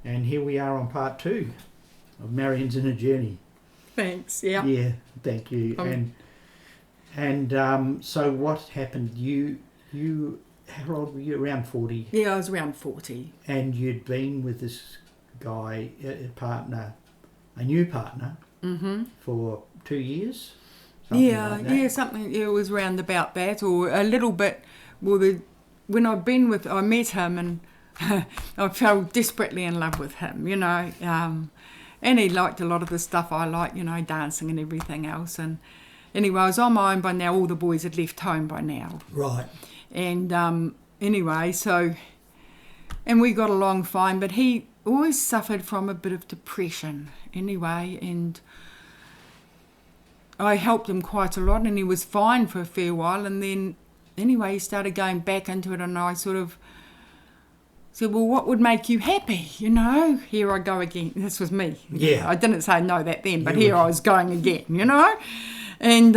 And here we are on part 2 of Marion's Inner Journey. Thanks, yeah. Yeah, thank you. So what happened? You, how old were you? Around 40? Yeah, I was around 40. And you'd been with this guy, a new partner, for 2 years? Something. It was round about that, or a little bit. Well, when I met him, and I fell desperately in love with him, you know. And he liked a lot of the stuff I like, you know, dancing and everything else. And anyway, I was on my own by now. All the boys had left home by now. Right. And anyway, so, and we got along fine, but he always suffered from a bit of depression anyway, and I helped him quite a lot, and he was fine for a fair while, and then anyway he started going back into it, and I sort of said, well, what would make you happy, you know? Here I go again. This was me. Yeah. I didn't say no that then, but here I was going again, you know? And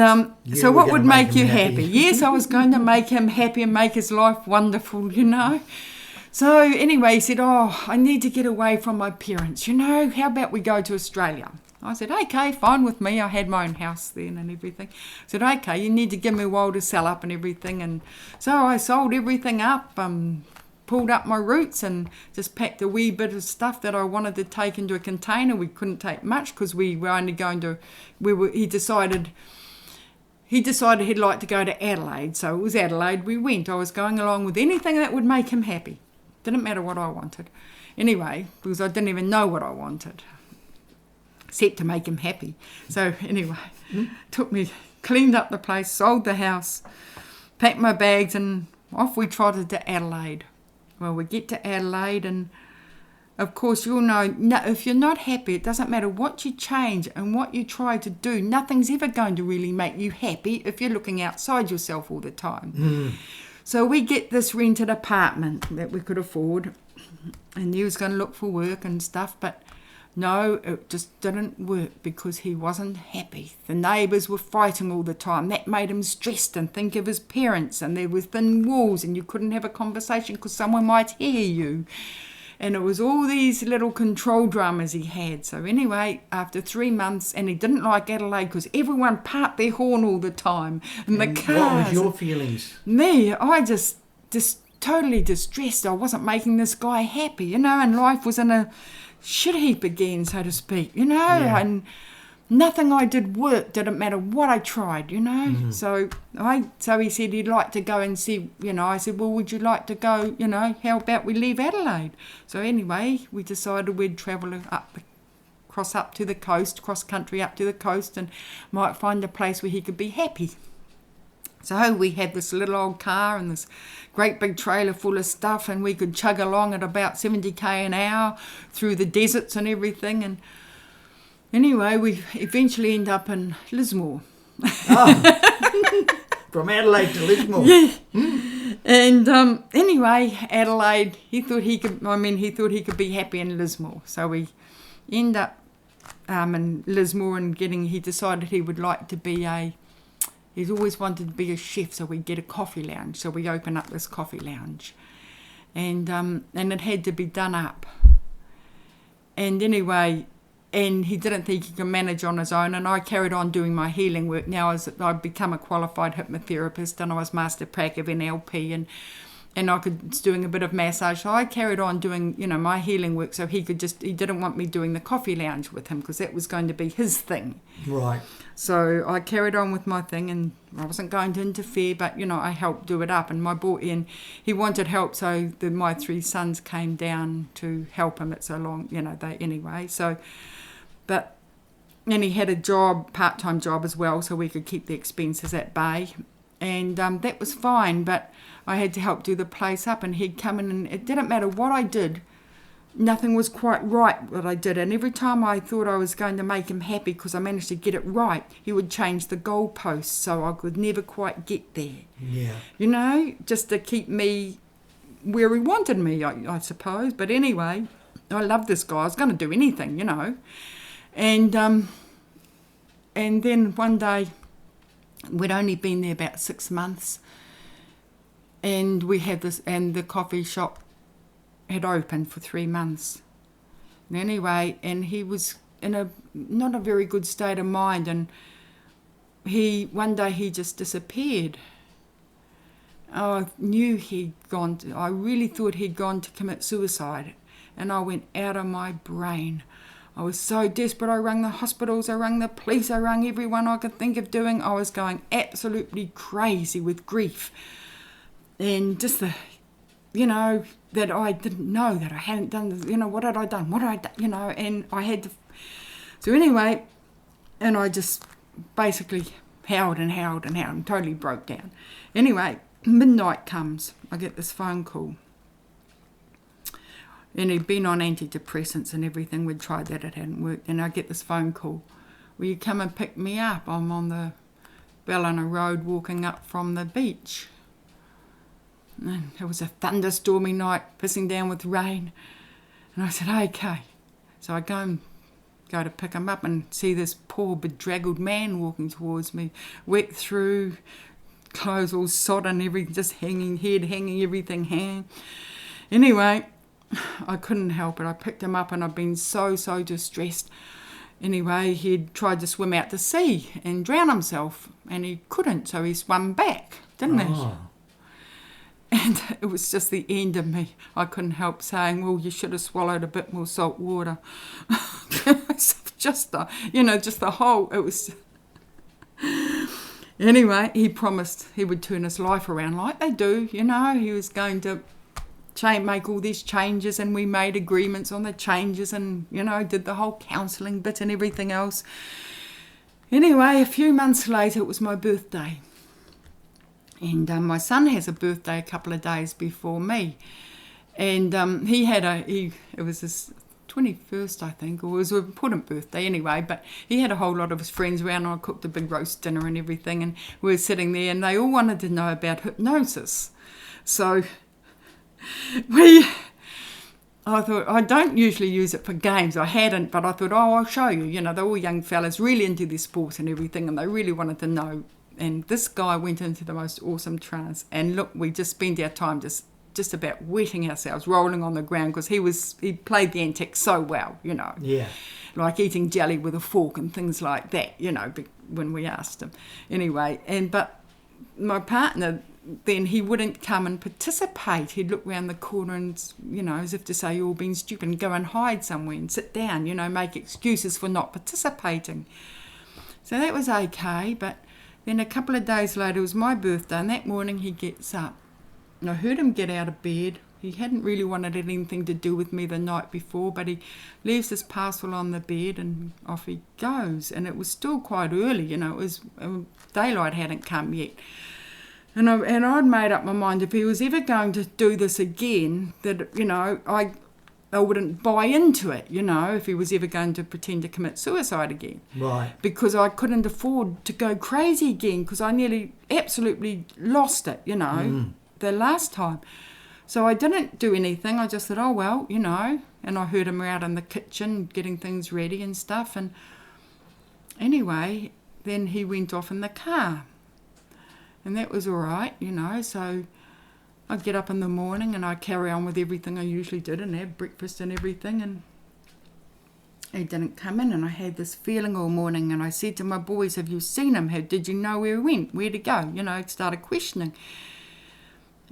so what would make you happy? Yes, I was going to make him happy and make his life wonderful, you know? So anyway, he said, I need to get away from my parents, you know? How about we go to Australia? I said, okay, fine with me. I had my own house then and everything. I said, okay, you need to give me a while to sell up and everything. And so I sold everything up, pulled up my roots and just packed a wee bit of stuff that I wanted to take into a container. We couldn't take much because we were only going to, he decided he'd like to go to Adelaide. So it was Adelaide we went. I was going along with anything that would make him happy. Didn't matter what I wanted. Anyway, because I didn't even know what I wanted, except to make him happy. So anyway, took me, cleaned up the place, sold the house, packed my bags, and off we trotted to Adelaide. Well, we get to Adelaide, and of course you'll know, if you're not happy, it doesn't matter what you change and what you try to do, nothing's ever going to really make you happy if you're looking outside yourself all the time. So we get this rented apartment that we could afford, and he was going to look for work and stuff, but no, it just didn't work because he wasn't happy. The neighbours were fighting all the time. That made him stressed and think of his parents, and there were thin walls and you couldn't have a conversation because someone might hear you. And it was all these little control dramas he had. So anyway, after 3 months, and he didn't like Adelaide because everyone parked their horn all the time. And the cars. What was your feelings? Me, I just totally distressed. I wasn't making this guy happy, you know, and life was in a shit heap again, so to speak, you know, and nothing I did worked, didn't matter what I tried, you know. So he said he'd like to go and see, you know. I said, well, would you like to go, you know, how about we leave Adelaide? So anyway, we decided we'd travel cross country up to the coast, and might find a place where he could be happy. So we had this little old car and this great big trailer full of stuff, and we could chug along at about 70k an hour through the deserts and everything. And anyway, we eventually end up in Lismore. From Adelaide to Lismore. Yeah. And anyway, Adelaide, he thought he could be happy in Lismore. So we end up in Lismore, and he decided he would like to be he's always wanted to be a chef, so we get a coffee lounge. So we open up this coffee lounge, and it had to be done up. And anyway, and he didn't think he could manage on his own, and I carried on doing my healing work. Now I'd become a qualified hypnotherapist, and I was Master Prac of NLP, and I was doing a bit of massage. So I carried on doing, you know, my healing work, so he didn't want me doing the coffee lounge with him because that was going to be his thing. Right. So I carried on with my thing, and I wasn't going to interfere, but, you know, I helped do it up. And he wanted help, so my 3 sons came down to help him. It's so long, you know, anyway. So, and he had a part-time job as well, so we could keep the expenses at bay. And that was fine, but I had to help do the place up, and he'd come in, and it didn't matter what I did. Nothing was quite right what I did, and every time I thought I was going to make him happy because I managed to get it right, he would change the goalposts, so I could never quite get there. Yeah. You know, just to keep me where he wanted me, I suppose. But anyway, I loved this guy. I was going to do anything, you know. And then one day, we'd only been there about 6 months, and we had this, and the coffee shop had opened for 3 months. Anyway, and he was in a not a very good state of mind, and one day he just disappeared. I knew I really thought he'd gone to commit suicide, and I went out of my brain. I was so desperate. I rang the hospitals, I rang the police, I rang everyone I could think of doing. I was going absolutely crazy with grief. And just that I didn't know that I hadn't done this, what had I done? And I had to. So anyway, and I just basically howled and totally broke down. Anyway, midnight comes. I get this phone call. And he'd been on antidepressants and everything. We'd tried that, it hadn't worked. And I get this phone call. Will you come and pick me up? I'm on the Ballina Road walking up from the beach. And it was a thunderstormy night, pissing down with rain. And I said, okay. So I go to pick him up and see this poor bedraggled man walking towards me, wet through, clothes all sodden, everything, just hanging, everything hanging. Anyway, I couldn't help it. I picked him up and I'd been so distressed. Anyway, he'd tried to swim out to sea and drown himself, and he couldn't, so he swam back, didn't he? And it was just the end of me. I couldn't help saying, well, you should have swallowed a bit more salt water. Just the whole, it was... Anyway, he promised he would turn his life around like they do, He was going to make all these changes, and we made agreements on the changes and, did the whole counselling bit and everything else. Anyway, a few months later, it was my birthday. And my son has a birthday a couple of days before me. And it was his 21st, I think, or it was an important birthday anyway, but he had a whole lot of his friends around, and I cooked a big roast dinner and everything, and we were sitting there, and they all wanted to know about hypnosis. So I thought, I don't usually use it for games. I hadn't, but I thought, I'll show you. They're all young fellas, really into their sport and everything, and they really wanted to know. And this guy went into the most awesome trance. And look, we just spent our time just about wetting ourselves, rolling on the ground, because he played the antics so well, Yeah. Like eating jelly with a fork and things like that, when we asked him. Anyway, but my partner, then he wouldn't come and participate. He'd look round the corner and, as if to say, you're all being stupid, and go and hide somewhere and sit down, make excuses for not participating. So that was okay, but then a couple of days later, it was my birthday, and that morning he gets up. And I heard him get out of bed. He hadn't really wanted anything to do with me the night before, but he leaves his parcel on the bed and off he goes. And it was still quite early, it was daylight hadn't come yet. And I'd made up my mind, if he was ever going to do this again, that, I wouldn't buy into it, if he was ever going to pretend to commit suicide again. Right. Because I couldn't afford to go crazy again, because I nearly absolutely lost it, the last time. So I didn't do anything. I just thought, oh, well, and I heard him out in the kitchen getting things ready and stuff. And anyway, then he went off in the car. And that was all right, so I'd get up in the morning and I'd carry on with everything I usually did and have breakfast and everything, and he didn't come in, and I had this feeling all morning, and I said to my boys, have you seen him? Did you know where he went? Where'd he go? I started questioning.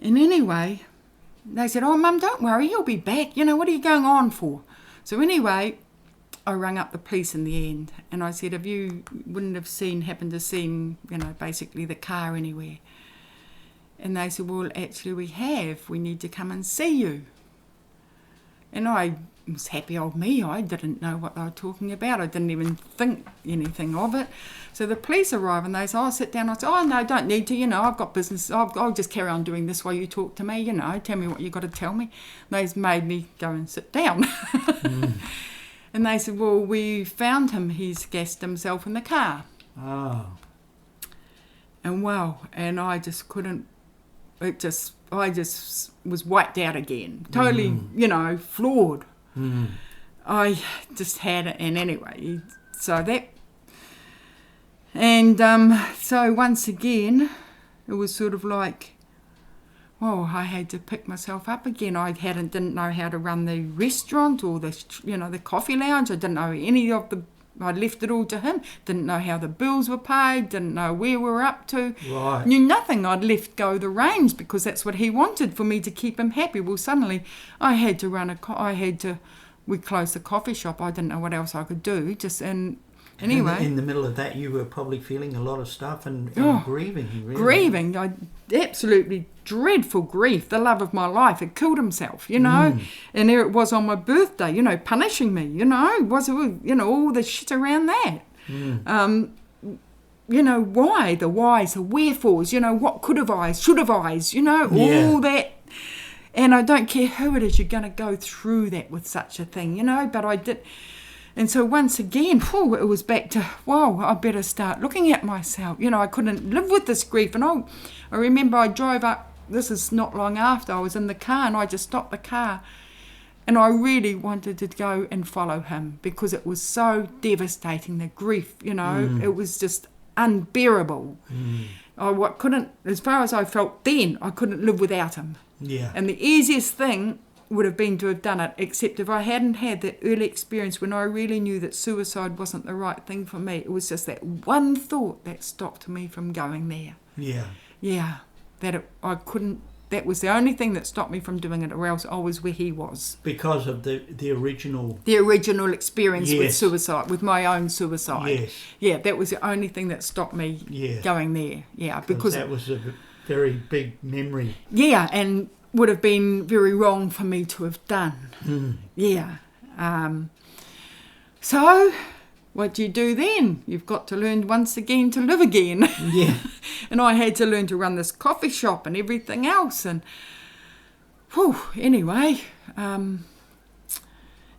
And anyway, they said, oh, Mum, don't worry, he'll be back. What are you going on for? So anyway, I rang up the police in the end, and I said, wouldn't have happened to see, basically the car anywhere? And they said, well, actually we have. We need to come and see you. And I was happy old me. I didn't know what they were talking about. I didn't even think anything of it. So the police arrive and they say, sit down. I said, oh, no, don't need to. I've got business. I'll just carry on doing this while you talk to me. Tell me what you got to tell me. And they made me go and sit down. And they said, well, we found him. He's gassed himself in the car. Oh. And I just couldn't. I just was wiped out again. Totally, floored. Mm. I just had it. And anyway, so that. And so once again, it was sort of like, well, I had to pick myself up again. Didn't know how to run the restaurant or the coffee lounge. I didn't know any of the. I'd left it all to him. Didn't know how the bills were paid. Didn't know where we were up to. Right. Knew nothing. I'd left go the reins because that's what he wanted, for me to keep him happy. Well, suddenly I had to we closed the coffee shop. I didn't know what else I could do. Anyway. In the middle of that, you were probably feeling a lot of stuff and grieving. Really. Grieving. Absolutely dreadful grief. The love of my life had killed himself, And there it was on my birthday, punishing me, Was all the shit around that. Why? The whys, the wherefores, what could have I, should have I, all that. And I don't care who it is, you're going to go through that with such a thing, but I did. And so once again, it was back to, I better start looking at myself. I couldn't live with this grief. And I remember I drove up, this is not long after, I was in the car and I just stopped the car. And I really wanted to go and follow him because it was so devastating, the grief, It was just unbearable. I couldn't, as far as I felt then, I couldn't live without him. Yeah. And the easiest thing would have been to have done it, except if I hadn't had that early experience when I really knew that suicide wasn't the right thing for me. It was just that one thought that stopped me from going there. Yeah. That was the only thing that stopped me from doing it, or else I was where he was. Because of the original experience with suicide, with my own suicide. Yes. Yeah, that was the only thing that stopped me going there. Yeah, because that was a very big memory. Yeah, and would have been very wrong for me to have done. Yeah. So, what do you do then? You've got to learn once again to live again. Yeah. And I had to learn to run this coffee shop and everything else. And, anyway.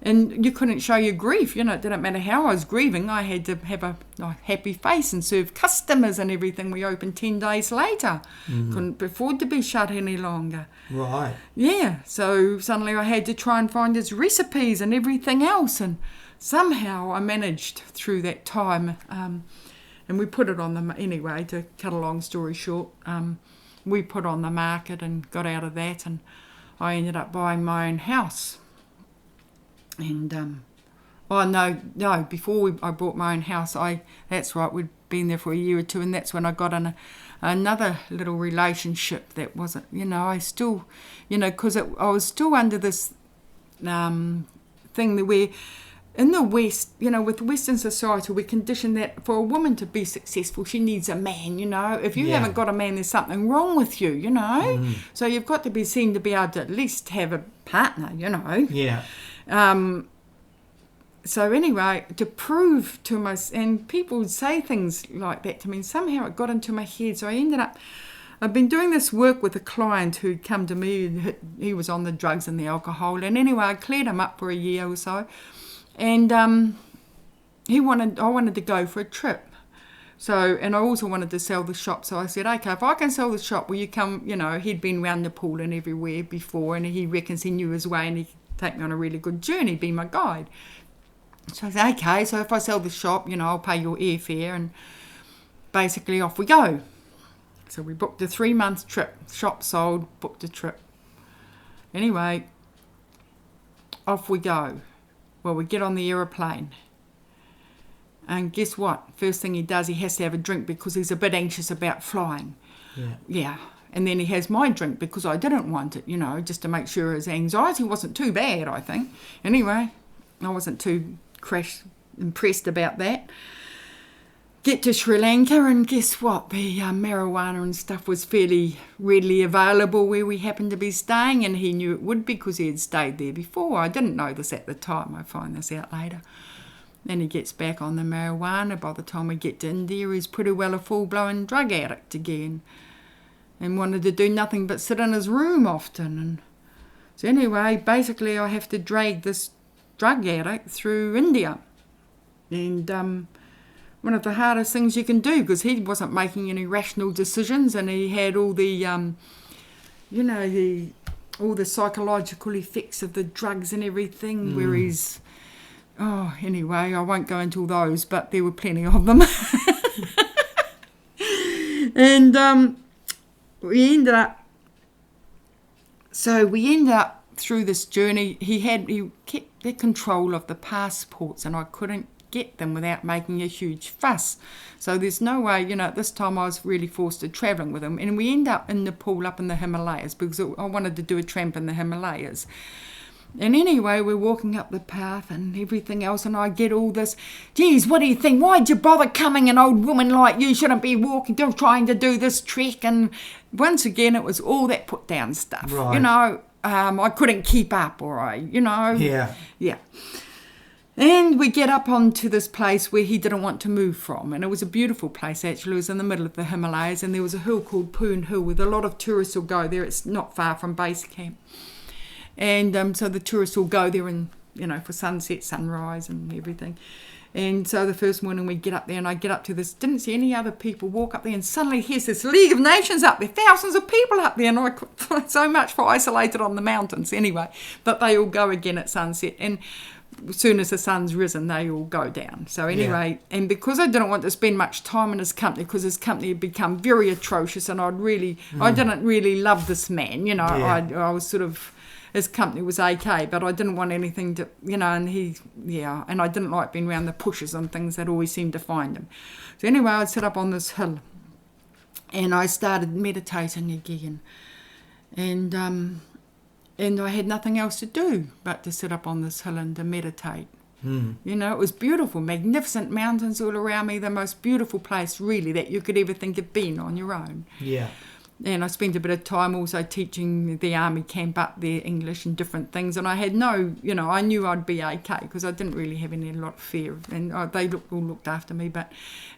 And you couldn't show your grief. It didn't matter how I was grieving. I had to have a happy face and serve customers and everything. We opened 10 days later. Couldn't afford to be shut any longer. Right. Yeah. So suddenly I had to try and find his recipes and everything else. And somehow I managed through that time. And we put it on anyway, to cut a long story short, we put on the market and got out of that. And I ended up buying my own house. And, before I bought my own house, that's right, we'd been there for a year or two, and that's when I got in another little relationship that wasn't, I still, because I was still under this thing where in the West, with Western society, we condition that for a woman to be successful, she needs a man, If you haven't got a man, there's something wrong with you, So you've got to be seen to be able to at least have a partner, Yeah. So anyway, to prove to myself, and people would say things like that to me, and somehow it got into my head. So I've been doing this work with a client who'd come to me, he was on the drugs and the alcohol, and anyway, I cleared him up for a year or so, and I wanted to go for a trip. So, and I also wanted to sell the shop, so I said, okay, if I can sell the shop, will you come, he'd been round the pool and everywhere before, and he reckons he knew his way, and he could take me on a really good journey, be my guide. So I said, okay, so if I sell the shop, I'll pay your airfare, and basically off we go. So we booked a 3-month trip, shop sold, booked a trip. Anyway, off we go. Well, we get on the aeroplane. And guess what? First thing he does, he has to have a drink because he's a bit anxious about flying. Yeah. And then he has my drink because I didn't want it, just to make sure his anxiety wasn't too bad, I think. Anyway, I wasn't too impressed about that. Get to Sri Lanka, and guess what? The marijuana and stuff was fairly readily available where we happened to be staying, and he knew it would because he had stayed there before. I didn't know this at the time. I find this out later. Then he gets back on the marijuana. By the time we get to India, he's pretty well a full-blown drug addict again, and wanted to do nothing but sit in his room often. And so anyway, basically I have to drag this drug addict through India. And one of the hardest things you can do, because he wasn't making any rational decisions, and he had all the, all the psychological effects of the drugs and everything, where he's, anyway, I won't go into all those, but there were plenty of them. And we ended up so we end up through this journey. He kept the control of the passports, and I couldn't get them without making a huge fuss. So there's no way, at this time I was really forced to travelling with him. And we end up in Nepal up in the Himalayas because I wanted to do a tramp in the Himalayas. And anyway, we're walking up the path and everything else, and I get all this, geez, what do you think? Why'd you bother coming? An old woman like you shouldn't be trying to do this trek. And once again, it was all that put down stuff. Right. I couldn't keep up, Yeah. Yeah. And we get up onto this place where he didn't want to move from. And it was a beautiful place, actually. It was in the middle of the Himalayas, and there was a hill called Poon Hill with a lot of tourists will go there. It's not far from base camp. And so the tourists will go there and, for sunset, sunrise and everything. And so the first morning we get up there, and I get up to this, didn't see any other people, walk up there, and suddenly here's this League of Nations up there, thousands of people up there, and I so much for isolated on the mountains anyway. But they all go again at sunset, and as soon as the sun's risen, they all go down. So anyway, and because I didn't want to spend much time in his company, because his company had become very atrocious, and I didn't really love this man, I was sort of, his company was okay, but I didn't want anything to, and and I didn't like being around the pushes and things that always seemed to find him. So anyway, I'd sit up on this hill, and I started meditating again, and I had nothing else to do but to sit up on this hill and to meditate. It was beautiful, magnificent mountains all around me, the most beautiful place really that you could ever think of being on your own. Yeah. And I spent a bit of time also teaching the army camp up there, English and different things. And I had I knew I'd be okay because I didn't really have a lot of fear. And they all looked after me.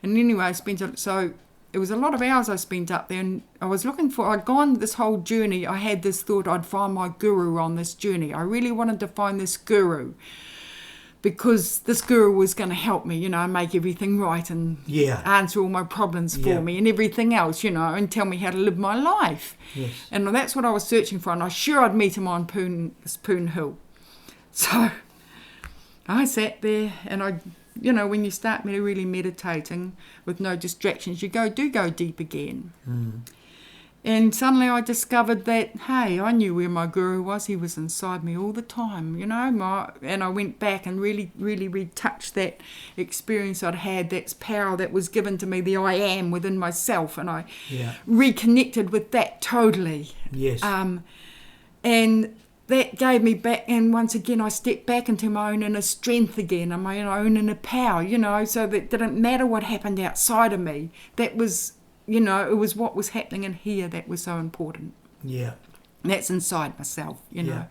And anyway, so it was a lot of hours I spent up there. And I'd gone this whole journey. I had this thought I'd find my guru on this journey. I really wanted to find this guru, because this guru was going to help me, make everything right and answer all my problems for me and everything else, and tell me how to live my life. Yes. And that's what I was searching for, and I was sure I'd meet him on Poon Hill. So I sat there, and when you start really meditating with no distractions, you go deep again. And suddenly I discovered that, hey, I knew where my guru was. He was inside me all the time, and I went back and really, really retouched that experience I'd had, that power that was given to me, the I am within myself, and I reconnected with that totally. Yes. And that gave me back, and once again I stepped back into my own inner strength again, and my own inner power, so that it didn't matter what happened outside of me. That was... it was what was happening in here that was so important. Yeah. That's inside myself, know.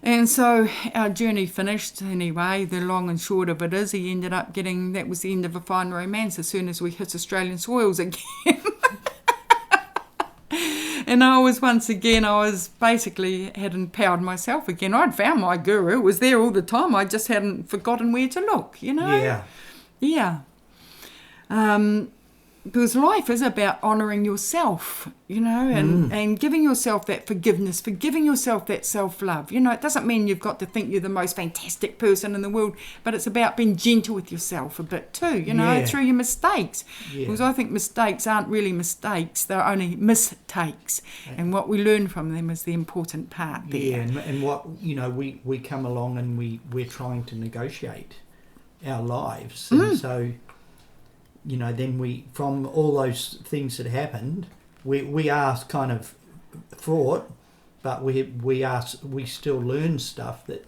And so our journey finished anyway. The long and short of it is he ended up that was the end of a fine romance as soon as we hit Australian soils again. And I was basically had empowered myself again. I'd found my guru. It was there all the time. I just hadn't forgotten where to look, Yeah. Yeah. Because life is about honouring yourself, and giving yourself that forgiveness, forgiving yourself that self-love. It doesn't mean you've got to think you're the most fantastic person in the world, but it's about being gentle with yourself a bit too, through your mistakes. Yeah. Because I think mistakes aren't really mistakes, they're only mistakes. And what we learn from them is the important part there. Yeah, and what, we come along and we're trying to negotiate our lives. And so... then from all those things that happened, we are kind of fraught, but we still learn stuff that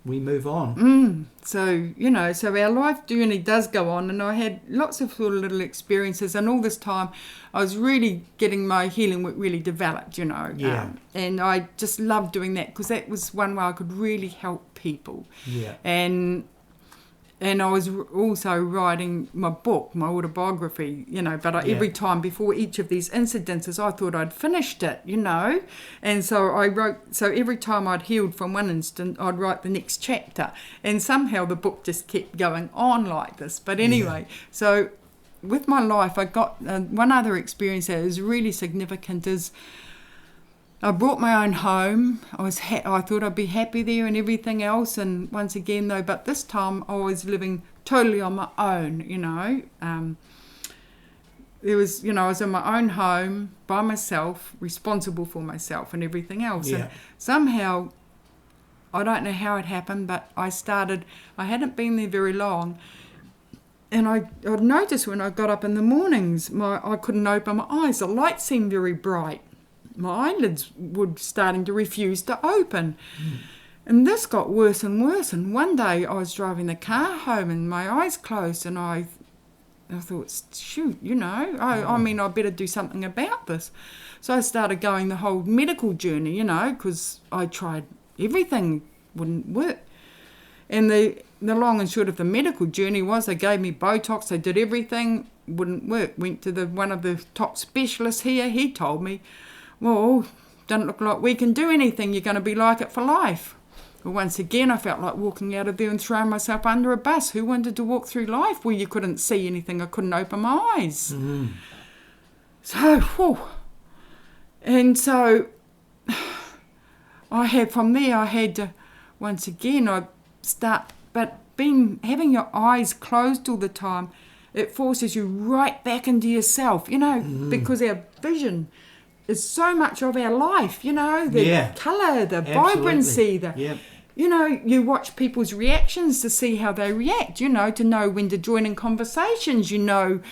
we move on. So our life journey does go on, and I had lots of sort of little experiences, and all this time I was really getting my healing work really developed, Yeah. And I just loved doing that because that was one way I could really help people. Yeah. And I was also writing my book, my autobiography, but every time before each of these incidences, I thought I'd finished it, And so I wrote, every time I'd healed from one instant, I'd write the next chapter. And somehow the book just kept going on like this. But anyway, So with my life, I got one other experience that is really significant is I bought my own home. I thought I'd be happy there and everything else. And once again, though, but this time I was living totally on my own, there was, I was in my own home by myself, responsible for myself and everything else. Yeah. And somehow, I don't know how it happened, but I hadn't been there very long, and I'd noticed when I got up in the mornings, I couldn't open my eyes. The light seemed very bright. My eyelids were starting to refuse to open. And this got worse and worse. And one day I was driving the car home and my eyes closed, and I thought, shoot, I better do something about this. So I started going the whole medical journey, because I tried everything, wouldn't work. And the long and short of the medical journey was they gave me Botox, they did everything, wouldn't work. Went to one of the top specialists here, he told me, well, doesn't look like we can do anything, you're going to be like it for life. Well, once again, I felt like walking out of there and throwing myself under a bus. Who wanted to walk through life where you couldn't see anything? I couldn't open my eyes. So, and so I had to, once again, but having your eyes closed all the time, it forces you right back into yourself, because our vision is so much of our life, the colour, the vibrancy, you watch people's reactions to see how they react, to know when to join in conversations, without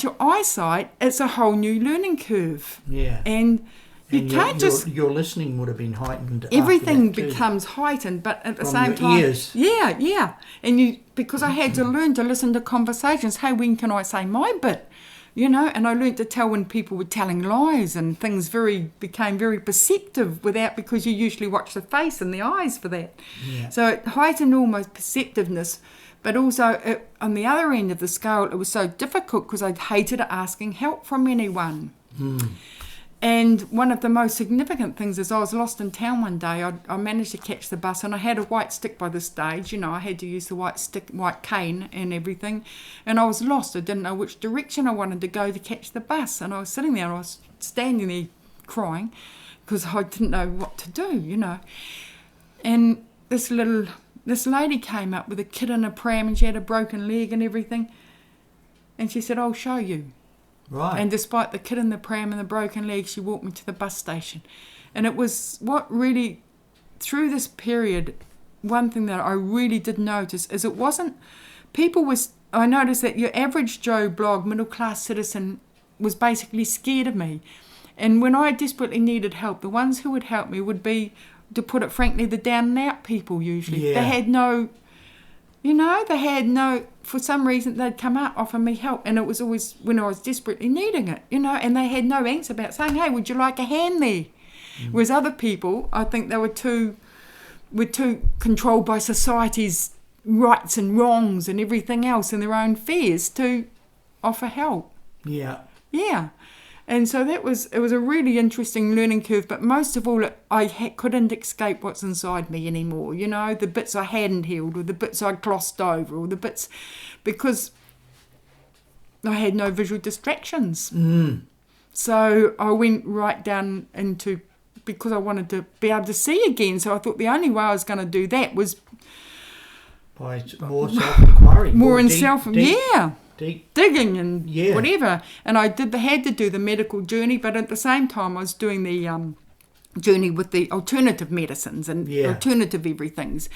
your eyesight, it's a whole new learning curve. Yeah. And you can't your listening would have been heightened. Everything becomes heightened, but at the same time, ears. Yeah. And because I had to learn to listen to conversations. Hey, when can I say my bit? And I learned to tell when people were telling lies, and things became very perceptive because you usually watch the face and the eyes for that. Yeah. So it heightened almost perceptiveness, but also on the other end of the scale, it was so difficult because I hated asking help from anyone. And one of the most significant things is I was lost in town one day. I managed to catch the bus, and I had a white stick by the stage. I had to use the white cane and everything. And I was lost. I didn't know which direction I wanted to go to catch the bus. And I was sitting there, and I was standing there crying because I didn't know what to do, And this lady came up with a kid in a pram, and she had a broken leg and everything. And she said, I'll show you. Right. And despite the kid in the pram and the broken leg, she walked me to the bus station. And it was what really, through this period, one thing that I really did notice is it wasn't, I noticed that your average Joe Blogg middle-class citizen was basically scared of me. And when I desperately needed help, the ones who would help me would be, to put it frankly, the down and out people usually. Yeah. They had no, for some reason they'd come up, offer me help, and it was always when I was desperately needing it, and they had no angst about saying, hey, would you like a hand there? Whereas other people, I think they were too controlled by society's rights and wrongs and everything else and their own fears to offer help. Yeah. And so it was a really interesting learning curve, but most of all, I couldn't escape what's inside me anymore, the bits I hadn't healed, or the bits I'd glossed over, or the bits, because I had no visual distractions. So I went right down into, because I wanted to be able to see again, so I thought the only way I was going to do that was by more self-inquiry. Deep digging and whatever. And I had to do the medical journey, but at the same time I was doing the journey with the alternative medicines and alternative everythings.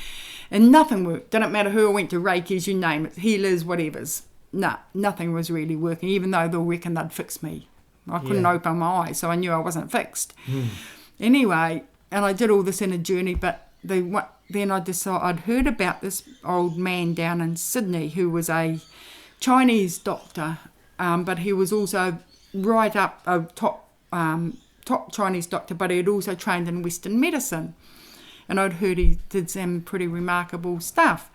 And nothing worked. Didn't matter who I went to, Reiki's, you name it, healers, whatevers. Nothing was really working, even though they all reckoned they'd fix me. I couldn't open my eyes, so I knew I wasn't fixed. Anyway, and I did all this in a journey, but then I decided, I'd heard about this old man down in Sydney who was a Chinese doctor, but he was also right up a top Chinese doctor, but he had also trained in Western medicine. And I'd heard he did some pretty remarkable stuff.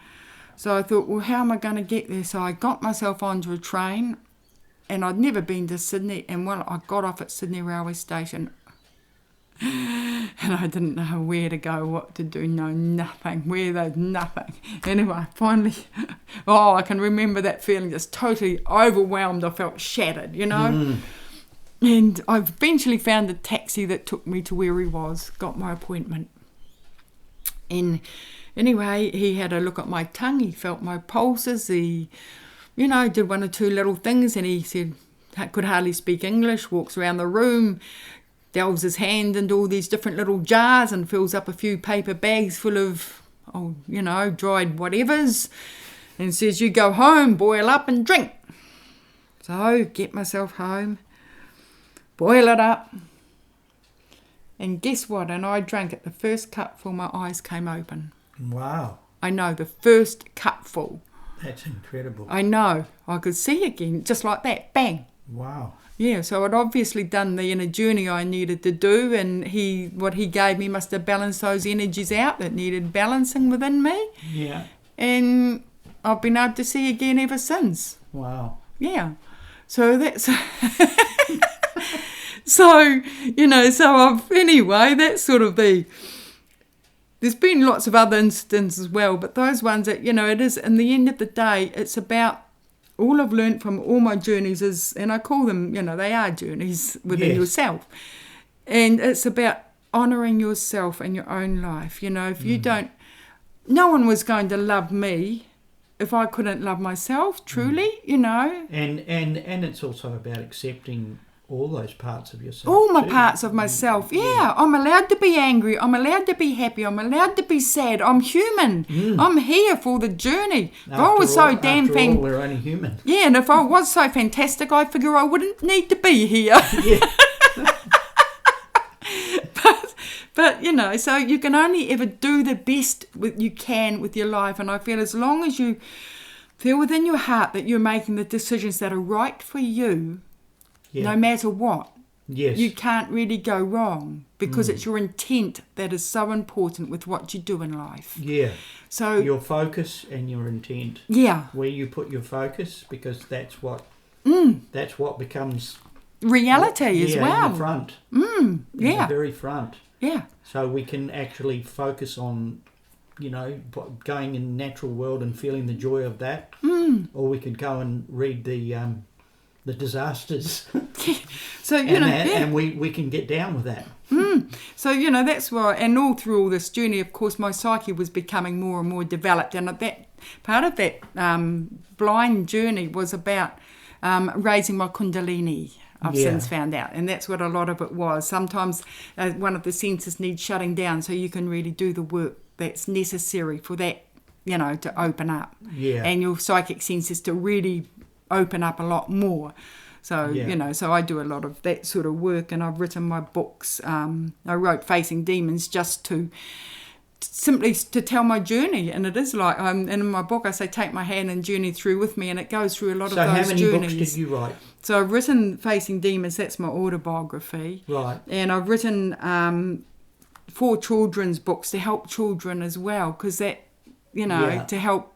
So I thought, well, how am I going to get there? So I got myself onto a train, and I'd never been to Sydney, and I got off at Sydney railway station, and I didn't know where to go, what to do, nothing. Anyway, finally, I can remember that feeling, just totally overwhelmed. I felt shattered, And I eventually found a taxi that took me to where he was, got my appointment. And anyway, he had a look at my tongue, he felt my pulses, he you know, did one or two little things, and he said, could hardly speak English, walks around the room, delves his hand into all these different little jars and fills up a few paper bags full of, you know, dried whatevers, and says, you go home, boil up and drink. So, get myself home, boil it up, and guess what? And I drank it. The first cupful, my eyes came open. Wow. I know, the first cupful. That's incredible. I know. I could see again, just like that. Bang. Wow. Yeah, so I'd obviously done the inner journey I needed to do, and what he gave me must have balanced those energies out that needed balancing within me. Yeah. And I've been able to see again ever since. Wow. Yeah. So that's... so, you know, anyway, that's sort of the... There's been lots of other incidents as well, but those ones that, you know, it is, in the end of the day, it's about... All I've learned from all my journeys is, and I call them, you know, they are journeys within yourself. And it's about honouring yourself and your own life. You know, if you don't, no one was going to love me if I couldn't love myself, truly, you know. And it's also about accepting all those parts of yourself. All my parts of myself, yeah. I'm allowed to be angry. I'm allowed to be happy. I'm allowed to be sad. I'm human. I'm here for the journey. If I was so damn fantastic, we're only human. Yeah, and if I was so fantastic, I figure I wouldn't need to be here. Yeah. But you know, so you can only ever do the best you can with your life, and I feel as long as you feel within your heart that you're making the decisions that are right for you. Yeah. No matter what, you can't really go wrong, because it's your intent that is so important with what you do in life. Yeah. So your focus and your intent. Yeah. Where you put your focus, because that's what becomes reality as well. In the front. In the very front. Yeah. So we can actually focus on, you know, going in the natural world and feeling the joy of that, or we could go and read the disasters. So you know, and we can get down with that. So you know, that's why, and all through all this journey, of course, my psyche was becoming more and more developed, and that part of that blind journey was about raising my kundalini. I've since found out, and that's what a lot of it was. Sometimes one of the senses needs shutting down, so you can really do the work that's necessary for that, you know, to open up. Yeah. And your psychic senses to really open up a lot more. So, you know, so I do a lot of that sort of work, and I've written my books. I wrote Facing Demons just to simply to tell my journey, and it is like, and in my book I say, take my hand and journey through with me, and it goes through a lot of those journeys. So how many books did you write? So I've written Facing Demons, that's my autobiography. Right. And I've written 4 children's books to help children as well, because that, you know, to help,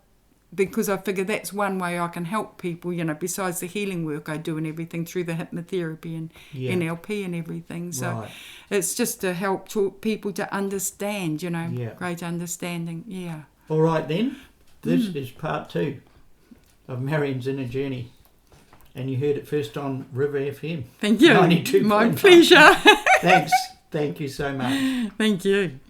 because I figure that's one way I can help people, you know, besides the healing work I do and everything through the hypnotherapy and NLP and everything. So it's just to help people to understand, you know, great understanding. Yeah. All right then. This is part 2 of Marion's Inner Journey. And you heard it first on River FM. Thank you. 92. My pleasure. Thanks. Thank you so much. Thank you.